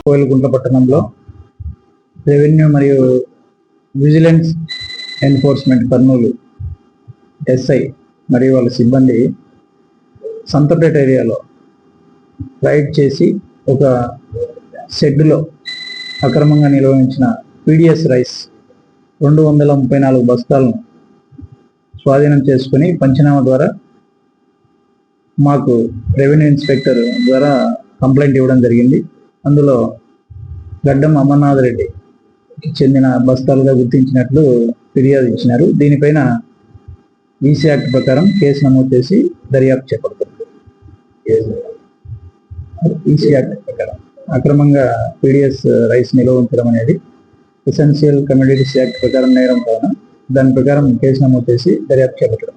కోయిలగుంట్ల పట్టణంలో రెవెన్యూ మరియు vigilance enforcement Kurnool SI మరియు వాళ్ళ సిబ్బంది సంతపేట ఏరియాలో రైడ్ చేసి ఒక షెడ్డులో అక్రమంగా నిర్వహించిన పీడిఎస్ రైస్ 234 బస్తాలను స్వాధీనం చేసుకుని పంచనామా ద్వారా మాకు రెవెన్యూ ఇన్స్పెక్టర్ ద్వారా కంప్లైంట్ ఇవ్వడం జరిగింది. అందులో గడ్డం అమర్నాథ్ రెడ్డికి చెందిన బస్తాలుగా గుర్తించినట్లు ఫిర్యాదు ఇచ్చినారు. దీనిపైన ఈసీ యాక్ట్ ప్రకారం కేసు నమోదు చేసి దర్యాప్తు చేపడుతుంది. ఈసీ యాక్ట్ ప్రకారం అక్రమంగా పీడిఎస్ రైస్ నిల్వ ఉంచడం అనేది ఎసెన్షియల్ కమోడిటీస్ యాక్ట్ ప్రకారం నేరం కావున దాని ప్రకారం కేసు నమోదు చేసి దర్యాప్తు చేపట్టడం.